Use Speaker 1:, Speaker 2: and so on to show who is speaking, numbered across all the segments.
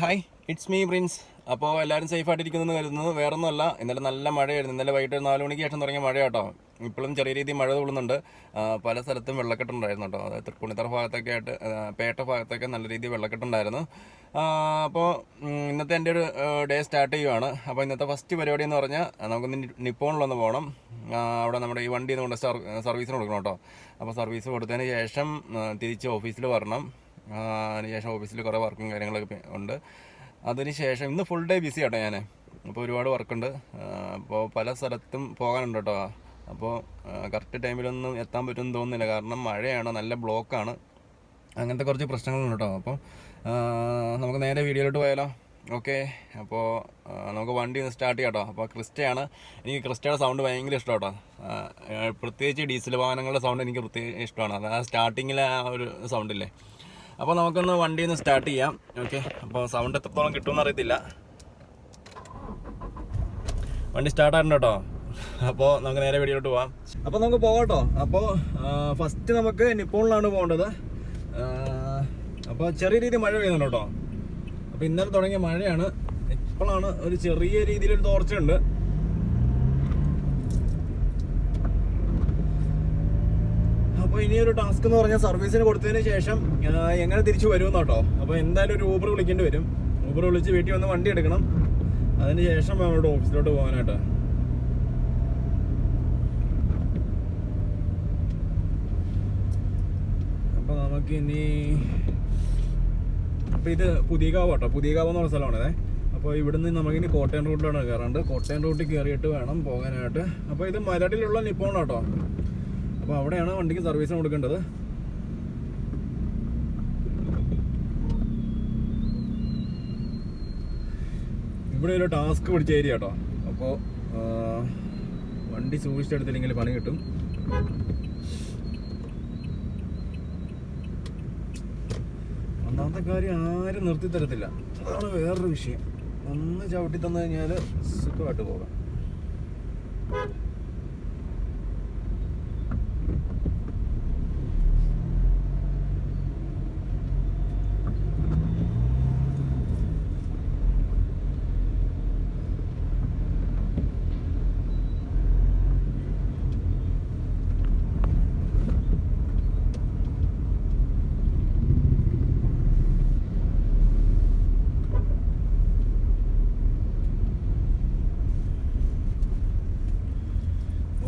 Speaker 1: Hi, it's me Prince. അപ്പോൾ എല്ലാവരും സേഫായിട്ടിരിക്കുന്നതെന്ന് കരുതുന്നത് വേറൊന്നുമല്ല. ഇന്നലെ നല്ല മഴയായിരുന്നു. ഇന്നലെ വൈകിട്ട് 4 മണിക്ക് ശേഷം തുടങ്ങിയ മഴ കേട്ടോ. ഇപ്പോഴും ചെറിയ രീതിയിൽ മഴ തുള്ളുന്നുണ്ട്. പല സ്ഥലത്തും വെള്ളക്കെട്ടുണ്ടായിരുന്നു കേട്ടോ. അതായത് തൃപ്പൂണിത്തറ ഭാഗത്തൊക്കെ ആയിട്ട്, പേട്ട ഭാഗത്തൊക്കെ നല്ല രീതിയിൽ വെള്ളക്കെട്ടുണ്ടായിരുന്നു. അപ്പോൾ ഇന്നത്തെ എൻ്റെ ഒരു ഡേ സ്റ്റാർട്ട് ചെയ്യുവാണ്. അപ്പോൾ ഇന്നത്തെ ഫസ്റ്റ് പരിപാടി എന്ന് പറഞ്ഞാൽ നമുക്കൊന്ന് നിപ്പോണിലൊന്ന് പോകണം. അവിടെ നമ്മുടെ ഈ വണ്ടി കൊണ്ട് സർവീസിന് കൊടുക്കണം കേട്ടോ. അപ്പോൾ സർവീസ് കൊടുത്തതിന് ശേഷം തിരിച്ച് ഓഫീസിൽ വരണം. അതിനുശേഷം ഓഫീസിൽ കുറേ വർക്കും കാര്യങ്ങളൊക്കെ ഉണ്ട്. അതിനുശേഷം ഇന്ന് ഫുൾ ഡേ ബിസി ആട്ടോ ഞാൻ. അപ്പോൾ ഒരുപാട് വർക്കുണ്ട്. അപ്പോൾ പല സ്ഥലത്തും പോകാനുണ്ട് കേട്ടോ. അപ്പോൾ കറക്റ്റ് ടൈമിലൊന്നും എത്താൻ പറ്റുമെന്ന് തോന്നുന്നില്ല, കാരണം മഴയാണ്, നല്ല ബ്ലോക്കാണ്, അങ്ങനത്തെ കുറച്ച് പ്രശ്നങ്ങളുണ്ട് കേട്ടോ. അപ്പോൾ നമുക്ക് നേരെ വീഡിയോയിലോട്ട് പോയാലോ. ഓക്കെ, അപ്പോൾ നമുക്ക് വണ്ടി ഒന്ന് സ്റ്റാർട്ട് ചെയ്യാം കേട്ടോ. അപ്പോൾ ക്രിസ്റ്റയാണ്, എനിക്ക് ക്രിസ്റ്റയുടെ സൗണ്ട് ഭയങ്കര ഇഷ്ടമാണ് കേട്ടോ. പ്രത്യേകിച്ച് ഡീസൽ വാഹനങ്ങളുടെ സൗണ്ട് എനിക്ക് പ്രത്യേകം ഇഷ്ടമാണ്. അത് ആ സ്റ്റാർട്ടിങ്ങിലെ ആ ഒരു സൗണ്ടില്ലേ. അപ്പോൾ നമുക്കൊന്ന് വണ്ടി ഒന്ന് സ്റ്റാർട്ട് ചെയ്യാം. ഓക്കെ, അപ്പോൾ സൗണ്ട് എത്രത്തോളം കിട്ടുമെന്ന് അറിയത്തില്ല. വണ്ടി സ്റ്റാർട്ടായിട്ടുണ്ട് കേട്ടോ. അപ്പോൾ നമുക്ക് നേരെ വീഡിയോയിലോട്ട് പോവാം. അപ്പോൾ നമുക്ക് പോകാം കേട്ടോ. അപ്പോൾ ഫസ്റ്റ് നമുക്ക് നിപ്പോണിലാണ് പോകേണ്ടത്. അപ്പോൾ ചെറിയ രീതിയിൽ മഴ പെയ്യുന്നുണ്ട് കേട്ടോ. അപ്പോൾ ഇന്നലെ തുടങ്ങിയ മഴയാണ്. ഇപ്പോഴാണ് ഒരു ചെറിയ രീതിയിലൊരു തോർച്ചയുണ്ട്. അപ്പോൾ ഇനിയൊരു ടാസ്ക് എന്ന് പറഞ്ഞാൽ സർവീസിന് കൊടുത്തതിന് ശേഷം എങ്ങനെ തിരിച്ചു വരുമെന്ന് കേട്ടോ. അപ്പോൾ എന്തായാലും ഒരു ഊബർ വിളിക്കേണ്ടി വരും. ഊബർ വിളിച്ച് വീട്ടിൽ വന്ന് വണ്ടി എടുക്കണം. അതിന് ശേഷം അവരുടെ ഓഫീസിലോട്ട് പോകാനായിട്ട്. അപ്പോൾ നമുക്കിനി അപ്പോൾ ഇത് പുതിയകാവ് കേട്ടോ. പുതിയകാവ് എന്ന് പറഞ്ഞ സ്ഥലമാണേ. അപ്പോൾ ഇവിടുന്ന് നമുക്കിനി കോട്ടയം റൂട്ടിലാണ് കയറാണ്ട്. കോട്ടയം റൂട്ടിൽ കയറിയിട്ട് വേണം പോകാനായിട്ട്. അപ്പോൾ ഇത് മരടിലുള്ള നിപ്പോൺ കേട്ടോ. അപ്പോൾ അവിടെയാണ് വണ്ടിക്ക് സർവീസിന് കൊടുക്കേണ്ടത്. ഇവിടെ ഒരു ടാസ്ക് പിടിച്ച ഏരിയ കേട്ടോ. അപ്പോൾ വണ്ടി സൂക്ഷിച്ചെടുത്തില്ലെങ്കിൽ പണി കിട്ടും. ഒന്നാമത്തെ കാര്യം, ആരും നിർത്തി തരത്തില്ല. അതാണ് വേറൊരു വിഷയം. ഒന്ന് ചവിട്ടി തന്നു കഴിഞ്ഞാൽ സുഖമായിട്ട് പോകാം.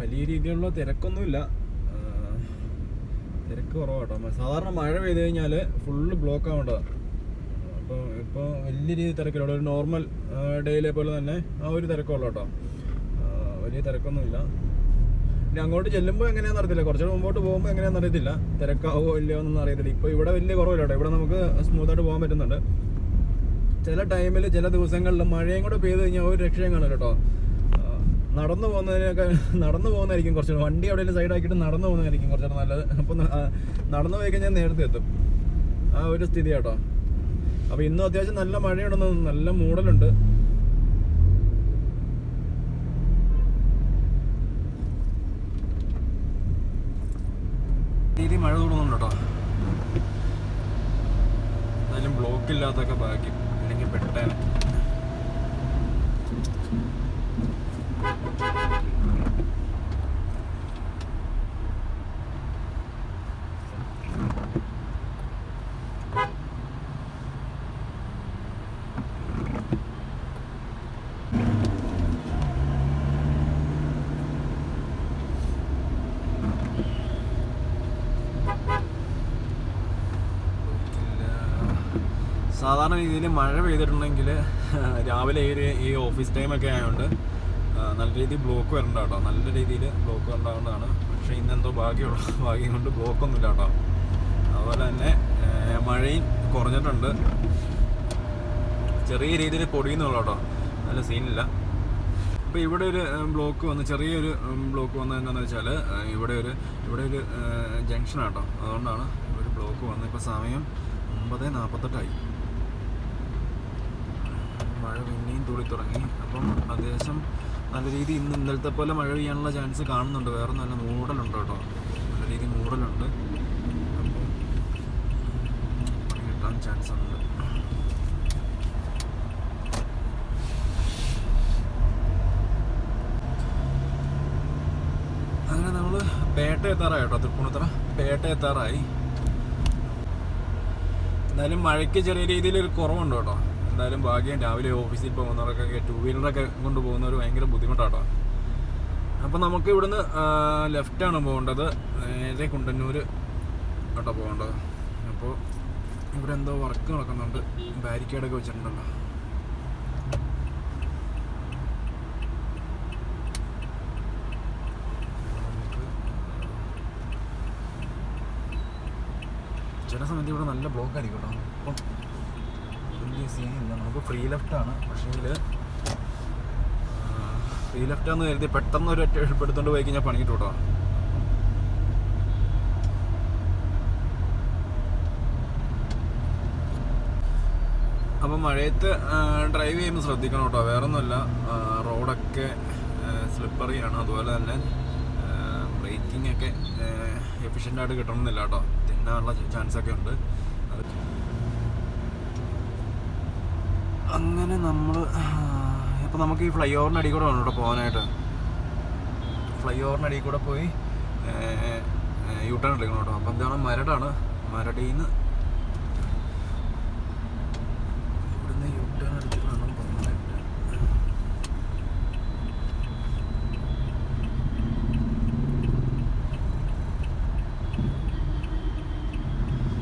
Speaker 1: വലിയ രീതിയിലുള്ള തിരക്കൊന്നുമില്ല, തിരക്ക് കുറവാട്ടോ. സാധാരണ മഴ പെയ്ത് കഴിഞ്ഞാൽ ഫുള്ള് ബ്ലോക്ക് ആവേണ്ടതാണ്. അപ്പോൾ ഇപ്പോൾ വലിയ രീതിയിൽ തിരക്കില്ല. ഒരു നോർമൽ ഡേയിലെ പോലെ തന്നെ ആ ഒരു തിരക്കുള്ളൂ കേട്ടോ. വലിയ തിരക്കൊന്നുമില്ല. ഇനി അങ്ങോട്ട് ചെല്ലുമ്പോൾ എങ്ങനെയാണെന്ന് അറിയത്തില്ല. കുറച്ചുകൂടെ മുമ്പോട്ട് പോകുമ്പോൾ എങ്ങനെയാണെന്ന് അറിയത്തില്ല, തിരക്കാവോ ഇല്ലയോ എന്നൊന്നും അറിയത്തില്ല. ഇപ്പോൾ ഇവിടെ വലിയ കുറവില്ല കേട്ടോ. ഇവിടെ നമുക്ക് സ്മൂത്തായിട്ട് പോകാൻ പറ്റുന്നുണ്ട്. ചില ടൈമിൽ ചില ദിവസങ്ങളിൽ മഴയും കൂടെ പെയ്ത് കഴിഞ്ഞാൽ ഒരു രക്ഷയും കാണില്ല കേട്ടോ. നടന്നു പോകുന്നതായിരിക്കും കുറച്ചുകൂടെ. വണ്ടി എവിടെയെങ്കിലും സൈഡാക്കിയിട്ട് നടന്നു പോകുന്നതായിരിക്കും കുറച്ചുകൂടെ നല്ലത്. അപ്പോൾ നടന്നു പോയി കഴിഞ്ഞാൽ നേരത്തെ എത്തും. ആ ഒരു സ്ഥിതി കേട്ടോ. അപ്പോൾ ഇന്നും അത്യാവശ്യം നല്ല മഴയുണ്ടെന്ന്, നല്ല മൂടലുണ്ട്. രീതി മഴ തുടങ്ങുന്നുണ്ട് കേട്ടോ. എന്തായാലും ബ്ലോക്ക് ഇല്ലാത്തൊക്കെ ഭാഗ്യം, അല്ലെങ്കിൽ പെട്ടേനെ. സാധാരണ രീതിയിൽ മഴ പെയ്തിട്ടുണ്ടെങ്കിൽ രാവിലെ ഈ ഓഫീസ് ടൈമൊക്കെ ആയതുകൊണ്ട് നല്ല രീതിയിൽ ബ്ലോക്ക് വരണ്ട കേട്ടോ. നല്ല രീതിയിൽ ബ്ലോക്ക് വരേണ്ടതുകൊണ്ടാണ്. പക്ഷേ ഇന്നെന്തോ ഭാഗ്യം കൊണ്ട് ബ്ലോക്കൊന്നുമില്ല കേട്ടോ. അതുപോലെ തന്നെ മഴയും കുറഞ്ഞിട്ടുണ്ട്. ചെറിയ രീതിയിൽ പൊടിയുന്നുള്ളൂ കേട്ടോ, നല്ല സീനില്ല. അപ്പോൾ ഇവിടെ ഒരു ബ്ലോക്ക് വന്ന്, ചെറിയൊരു ബ്ലോക്ക് വന്നത് എന്താണെന്ന് വെച്ചാൽ ഇവിടെ ഒരു ജംഗ്ഷനാണ് കേട്ടോ. അതുകൊണ്ടാണ് ഒരു ബ്ലോക്ക് വന്നത്. ഇപ്പോൾ സമയം 9:48 മഴ പിന്നെയും തുള്ളി തുടങ്ങി. അപ്പം അത്യാവശ്യം നല്ല രീതിയിൽ ഇന്നലത്തെ പോലെ മഴ പെയ്യാനുള്ള ചാൻസ് കാണുന്നുണ്ട്. വേറെ നല്ല മൂടലുണ്ട് കേട്ടോ, നല്ല രീതിയിൽ മൂടലുണ്ട്. അപ്പം കിട്ടാൻ ചാൻസ് ഉണ്ട്. പേട്ട എത്താറായി കേട്ടോ, തൃപ്പൂണിത്തറ പേട്ട എത്താറായി. എന്തായാലും മഴയ്ക്ക് ചെറിയ രീതിയിലൊരു കുറവുണ്ട് കേട്ടോ. എന്തായാലും ഭാഗ്യം, രാവിലെ ഓഫീസിൽ പോകുന്നവർക്കൊക്കെ 2 വീലറൊക്കെ കൊണ്ട് പോകുന്നവർ ഭയങ്കര ബുദ്ധിമുട്ടാട്ടോ. അപ്പോൾ നമുക്ക് ഇവിടുന്ന് ലെഫ്റ്റാണ് പോകേണ്ടത്, നേരെ കുണ്ടന്നൂർ കേട്ടോ പോകേണ്ടത്. അപ്പോൾ ഇവിടെ എന്തോ വർക്ക് നടക്കുന്നുണ്ട്, ബാരിക്കേഡൊക്കെ വെച്ചിട്ടുണ്ടല്ലോ. ചില സമയത്ത് ഇവിടെ നല്ല ബ്ലോക്ക് ആയിരിക്കും കേട്ടോ. അപ്പം വലിയ സീനില്ല. നമുക്ക് ഫ്രീ ലെഫ്റ്റാണ്, പക്ഷേ ഫ്രീ ലെഫ്റ്റാന്ന് കരുതി പെട്ടെന്ന് ഒരു ഒറ്റ എടുത്തുകൊണ്ട് പോയി കഴിഞ്ഞാൽ പണിയിട്ടു കേട്ടോ. അപ്പം മഴയത്ത് ഡ്രൈവ് ചെയ്യുമ്പോൾ ശ്രദ്ധിക്കണം കേട്ടോ. വേറൊന്നുമല്ല, റോഡൊക്കെ സ്ലിപ്പറിയാണ്. അതുപോലെ തന്നെ ബ്രേക്കിംഗ് ഒക്കെ എഫിഷ്യൻ്റായിട്ട് കിട്ടണമെന്നില്ല കേട്ടോ, തിന്നാനുള്ള ചാൻസൊക്കെ ഉണ്ട്. അങ്ങനെ നമ്മൾ ഇപ്പം നമുക്ക് ഈ ഫ്ലൈ ഓവറിനടിയിൽ കൂടെ വേണം കേട്ടോ പോകാനായിട്ട്. ഫ്ലൈ ഓവറിനടിയിൽ കൂടെ പോയി യു ടേൺ എടുക്കണം കേട്ടോ. അപ്പം എന്താണ്, മരടാണ്. മരടിയിൽ നിന്ന് ഇവിടുന്ന് യു ടേൺ അടിച്ചിട്ട് വേണം പോകാനായിട്ട്.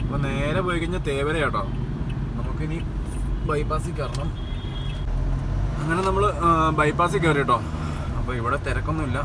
Speaker 1: അപ്പം നേരെ പോയി കഴിഞ്ഞാൽ തേവര കേട്ടോ. നമുക്കിനി ബൈപ്പാസിൽ കയറണം. അങ്ങനെ നമ്മൾ ബൈപ്പാസിൽ കയറി കേട്ടോ. അപ്പോൾ ഇവിടെ തിരക്കൊന്നുമില്ല.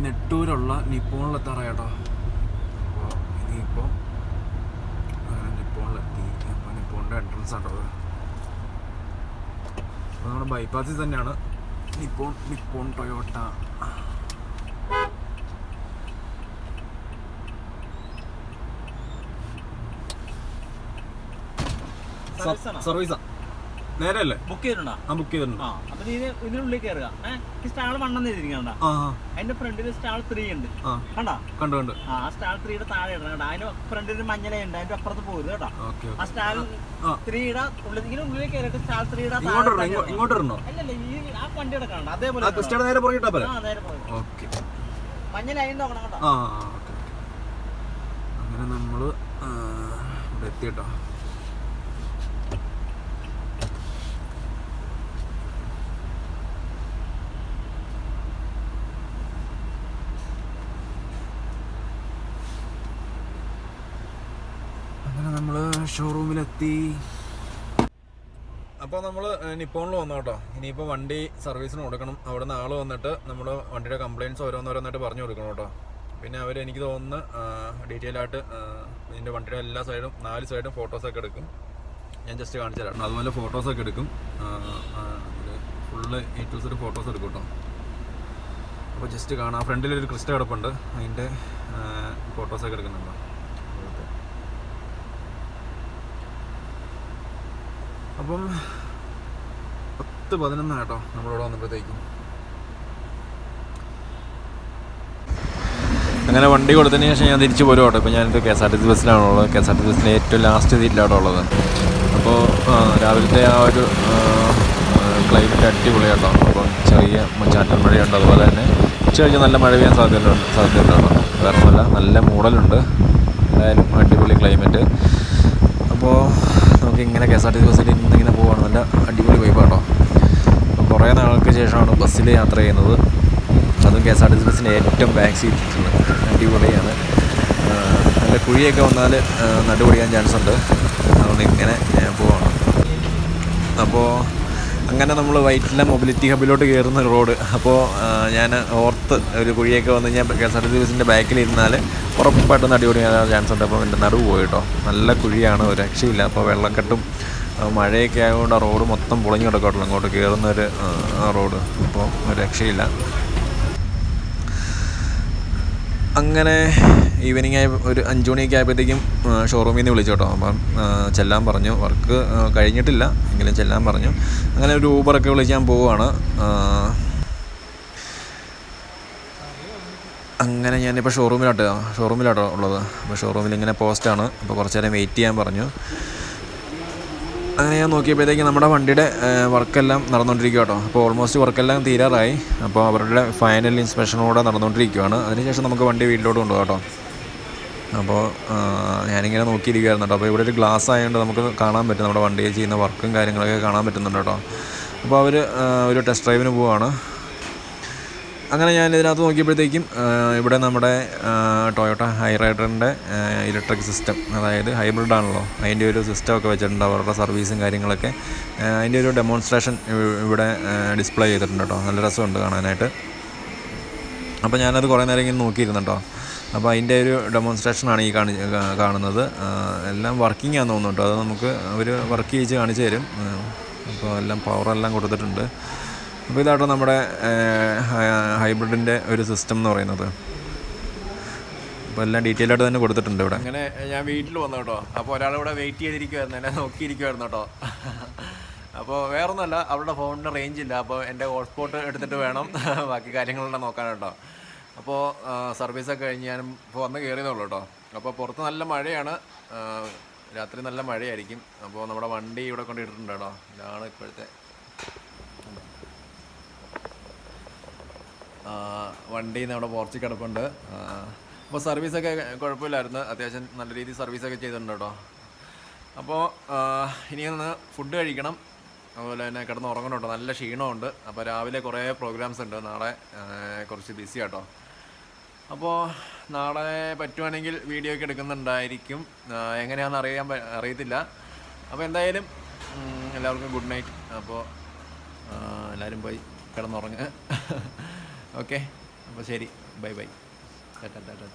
Speaker 1: നെട്ടൂരുള്ള നിപ്പോണിലെത്താറായി കേട്ടോ. അപ്പോൾ ഇനിയിപ്പോൾ നിപ്പോണിലെത്തി. അപ്പോൾ നിപ്പോണിൻ്റെ എൻട്രൻസ് ആട്ടോ അത്. അപ്പോൾ നമ്മുടെ ബൈപ്പാസിൽ തന്നെയാണ് നിപ്പോൺ ടൊയോട്ട. സർവീസാ നേരെ അല്ലേ? ബുക്ക് ചെയ്തിട്ടുണ്ടോ? ആ ബുക്ക് ചെയ്തിട്ടുണ്ട്. അപ്പൊ നീ ഇതിനുള്ളിൽ കയറുക. സ്റ്റാൾ 1 എഴുതിയിരിക്കണ്ട, അതിന്റെ ഫ്രണ്ടിൽ സ്റ്റാൾ 3 ഉണ്ട്. കണ്ടോ? കണ്ടു കണ്ടു. ആ സ്റ്റാൾ 3യുടെ താഴെ ഇടണം കേട്ടോ. അതിന്റെ ഫ്രണ്ടിൽ മഞ്ഞലുണ്ട്, അതിന്റെ അപ്പുറത്ത് പോയത് കേട്ടോ. ആ സ്റ്റാൾ 3യുടെ ഉള്ളിൽ കയറിയിട്ട് സ്റ്റാൾ 3യുടെ ഇങ്ങോട്ട് ഇടണോ? അല്ലല്ല, ഈ ആ വണ്ടി എടുക്കണ്ട, അതേപോലെ മഞ്ഞലായി നോക്കണം കേട്ടോ. അങ്ങനെ നമ്മള് ഇവിടെ എത്തിട്ടോ. നമ്മൾ ഷോറൂമിലെത്തി. അപ്പോൾ നമ്മൾ നിപ്പോണിൽ വന്നു കേട്ടോ. ഇനിയിപ്പോൾ വണ്ടി സർവീസിന് കൊടുക്കണം. അവിടെ നിന്ന് ആൾ വന്നിട്ട് നമ്മൾ വണ്ടിയുടെ കംപ്ലയിൻറ്റ്സ് ഓരോന്നോരോന്നായിട്ട് പറഞ്ഞു കൊടുക്കണം കേട്ടോ. പിന്നെ അവർ എനിക്ക് തോന്നുന്നു ഡീറ്റെയിൽ ആയിട്ട് ഇതിൻ്റെ വണ്ടിയുടെ എല്ലാ സൈഡും 4 സൈഡും ഫോട്ടോസൊക്കെ എടുക്കും. ഞാൻ ജസ്റ്റ് കാണിച്ചു തരാം. അതുപോലെ ഫോട്ടോസൊക്കെ എടുക്കും. Full A to Z photos എടുക്കും കേട്ടോ. അപ്പോൾ ജസ്റ്റ് കാണാം. ഫ്രണ്ടിലൊരു ക്രിസ്റ്റ കിടപ്പുണ്ട്, അതിൻ്റെ ഫോട്ടോസൊക്കെ എടുക്കുന്നുണ്ടോ. അപ്പം 10:11 കേട്ടോ നമ്മളിവിടെ വന്നപ്പോഴത്തേക്കും. അങ്ങനെ വണ്ടി കൊടുത്തതിന് ശേഷം ഞാൻ തിരിച്ചു പോരും കേട്ടോ. ഇപ്പോൾ ഞാനിത് KSRTC ബസ്സിലാണുള്ളത്. KSRTC ബസ്സിലെ ഏറ്റവും ലാസ്റ്റ് സീറ്റിലാണ് ഉള്ളത്. അപ്പോൾ രാവിലത്തെ ആ ഒരു ക്ലൈമറ്റ് അടിപൊളി കേട്ടോ. അപ്പം ചെറിയ ചാറ്റൽ മഴയുണ്ട്. അതുപോലെ തന്നെ ഉച്ച കഴിഞ്ഞ് നല്ല മഴ പെയ്യാൻ സാധ്യതയുണ്ട് കേട്ടോ. വേറെ നല്ല മൂടലുണ്ട്. എന്തായാലും അടിപൊളി ക്ലൈമറ്റ്. അപ്പോൾ നമുക്കിങ്ങനെ KSRTC ബസ്സിൽ ഇന്നിങ്ങനെ പോവുകയാണ്. നല്ല അടിപൊളി വൈബ് കേട്ടോ. അപ്പോൾ കുറേ നാൾക്ക് ശേഷമാണ് ബസ്സിൽ യാത്ര ചെയ്യുന്നത്. അതും KSRTC ബസ്സിൻ്റെ ഏറ്റവും ബാക്ക് സീറ്റിൽ അടിപൊളിയാണ്. നല്ല കുഴിയൊക്കെ വന്നാൽ നടുപൊടിയാൻ ചാൻസ് ഉണ്ട്. അതുകൊണ്ട് ഇങ്ങനെ പോവാണ്. അപ്പോൾ അങ്ങനെ നമ്മൾ വൈറ്റില മൊബിലിറ്റി ഹബിലോട്ട് കയറുന്ന റോഡ്. അപ്പോൾ ഞാൻ ഓർത്ത് ഒരു കുഴിയൊക്കെ വന്ന് ഞാൻ KSRTC ബസ്സിൻ്റെ ബാക്കിലിരുന്നാൽ ഉറപ്പായിട്ടും നടുപൊടിയാൻ ചാൻസ് ഉണ്ട്. അപ്പോൾ എൻ്റെ നടുവ് പോയി കേട്ടോ. നല്ല കുഴിയാണ്, ഒരു രക്ഷയില്ല. അപ്പോൾ വെള്ളക്കെട്ടും മഴയൊക്കെ ആയതുകൊണ്ട് ആ റോഡ് മൊത്തം പൊളിഞ്ഞ് കിടക്കട്ടുള്ളൂ. അങ്ങോട്ട് കയറുന്നൊരു റോഡ്. അപ്പോൾ ഒരു രക്ഷയില്ല. അങ്ങനെ ഈവനിങ് ആയി ഒരു 5 മണിയൊക്കെ ആയപ്പോഴത്തേക്കും ഷോറൂമിൽ നിന്ന് വിളിച്ചു കേട്ടോ. അപ്പം ചെല്ലാൻ പറഞ്ഞു. വർക്ക് കഴിഞ്ഞിട്ടില്ല എങ്കിലും ചെല്ലാൻ പറഞ്ഞു. അങ്ങനെ ഒരു ഊബറൊക്കെ വിളിച്ച് ഞാൻ പോവുകയാണ്. അങ്ങനെ ഞാനിപ്പോൾ ഷോറൂമിലാട്ടോ ഉള്ളത്. അപ്പോൾ ഷോറൂമിൽ ഇങ്ങനെ പോസ്റ്റാണ്. അപ്പോൾ കുറച്ച് നേരം വെയിറ്റ് ചെയ്യാൻ പറഞ്ഞു. അങ്ങനെ ഞാൻ നോക്കിയപ്പോഴത്തേക്കും നമ്മുടെ വണ്ടിയുടെ വർക്കെല്ലാം നടന്നുകൊണ്ടിരിക്കുക കേട്ടോ. അപ്പോൾ ഓൾമോസ്റ്റ് വർക്കെല്ലാം തീരാറായി. അപ്പോൾ അവരുടെ ഫൈനൽ ഇൻസ്പെക്ഷനോടെ നടന്നുകൊണ്ടിരിക്കുകയാണ്. അതിനുശേഷം നമുക്ക് വണ്ടി വീട്ടിലോട്ട് കൊണ്ടുപോകാം കേട്ടോ. അപ്പോൾ ഞാനിങ്ങനെ നോക്കിയിരിക്കുകയായിരുന്നു കേട്ടോ. അപ്പോൾ ഇവിടെ ഒരു ഗ്ലാസ് ആയതുകൊണ്ട് നമുക്ക് കാണാൻ പറ്റും നമ്മുടെ വണ്ടിയിൽ ചെയ്യുന്ന വർക്കും കാര്യങ്ങളൊക്കെ കാണാൻ പറ്റുന്നുണ്ട് കേട്ടോ. അപ്പോൾ അവർ ഒരു ടെസ്റ്റ് ഡ്രൈവിന് പോവുകയാണ്. അങ്ങനെ ഞാൻ ഇതിനകത്ത് നോക്കിയപ്പോഴത്തേക്കും ഇവിടെ നമ്മുടെ ടൊയോട്ട ഹൈറൈഡറിൻ്റെ ഇലക്ട്രിക് സിസ്റ്റം, അതായത് ഹൈബ്രിഡ് ആണല്ലോ, അതിൻ്റെ ഒരു സിസ്റ്റമൊക്കെ വെച്ചിട്ടുണ്ട്. അവരുടെ സർവീസും കാര്യങ്ങളൊക്കെ അതിൻ്റെ ഒരു ഡെമോൺസ്ട്രേഷൻ ഇവിടെ ഡിസ്പ്ലേ ചെയ്തിട്ടുണ്ട് കേട്ടോ. നല്ല രസമുണ്ട് കാണാനായിട്ട്. അപ്പോൾ ഞാനത് കുറേ നേരം ഇങ്ങനെ നോക്കിയിരുന്നു കേട്ടോ. അപ്പോൾ അതിൻ്റെ ഒരു ഡെമോൺസ്ട്രേഷനാണ് ഈ കാണുന്നത്. എല്ലാം വർക്കിംഗ് ആണെന്ന് തോന്നുന്നു കേട്ടോ. അത് നമുക്ക് അവർ വർക്ക് ചെയ്ത് കാണിച്ചു തരും. അപ്പോൾ എല്ലാം പവറെല്ലാം കൊടുത്തിട്ടുണ്ട്. അപ്പോൾ ഇതാട്ടോ നമ്മുടെ ഹൈബ്രിഡിൻ്റെ ഒരു സിസ്റ്റം എന്ന് പറയുന്നത്. അപ്പോൾ എല്ലാം ഡീറ്റെയിൽ ആയിട്ട് തന്നെ കൊടുത്തിട്ടുണ്ട് ഇവിടെ. അങ്ങനെ ഞാൻ വീട്ടിൽ വന്നു കേട്ടോ. അപ്പോൾ ഒരാളിവിടെ വെയിറ്റ് ചെയ്തിരിക്കുമായിരുന്നു, എന്നെ നോക്കിയിരിക്കുമായിരുന്നു കേട്ടോ. അപ്പോൾ വേറൊന്നുമല്ല, അവരുടെ ഫോണിന് റേഞ്ച് ഇല്ല. അപ്പോൾ എൻ്റെ ഹോട്ട്സ്പോട്ട് എടുത്തിട്ട് വേണം ബാക്കി കാര്യങ്ങളെല്ലാം നോക്കാൻ കേട്ടോ. അപ്പോൾ സർവീസൊക്കെ കഴിഞ്ഞ് ഞാൻ ഇപ്പോൾ വന്ന് കയറിയതുള്ളൂ കേട്ടോ. അപ്പോൾ പുറത്ത് നല്ല മഴയാണ്, രാത്രി നല്ല മഴയായിരിക്കും. അപ്പോൾ നമ്മുടെ വണ്ടി ഇവിടെ കൊണ്ടിട്ടിട്ടുണ്ട് കേട്ടോ. ഇതാണ് ഇപ്പോഴത്തെ വണ്ടി നമ്മുടെ പോർച്ചിൽ കിടപ്പുണ്ട്. അപ്പോൾ സർവീസൊക്കെ കുഴപ്പമില്ലായിരുന്നു, അത്യാവശ്യം നല്ല രീതിയിൽ സർവീസൊക്കെ ചെയ്തിട്ടുണ്ട് കേട്ടോ. അപ്പോൾ ഇനിയൊന്ന് ഫുഡ് കഴിക്കണം, അതുപോലെ തന്നെ കിടന്ന് ഉറങ്ങണം കേട്ടോ. നല്ല ക്ഷീണമുണ്ട്. അപ്പോൾ രാവിലെ കുറേ പ്രോഗ്രാംസ് ഉണ്ട്, നാളെ കുറച്ച് ബിസി കേട്ടോ. അപ്പോൾ നാളെ പറ്റുവാണെങ്കിൽ വീഡിയോ ഒക്കെ എടുക്കുന്നുണ്ടായിരിക്കും, എങ്ങനെയാണെന്ന് അറിയത്തില്ല. അപ്പോൾ എന്തായാലും എല്ലാവർക്കും ഗുഡ് നൈറ്റ്. അപ്പോൾ എല്ലാവരും പോയി കിടന്നുറങ്ങുക. ഓക്കെ, അപ്പോൾ ശരി, ബൈ ബൈ, ടാറ്റാ.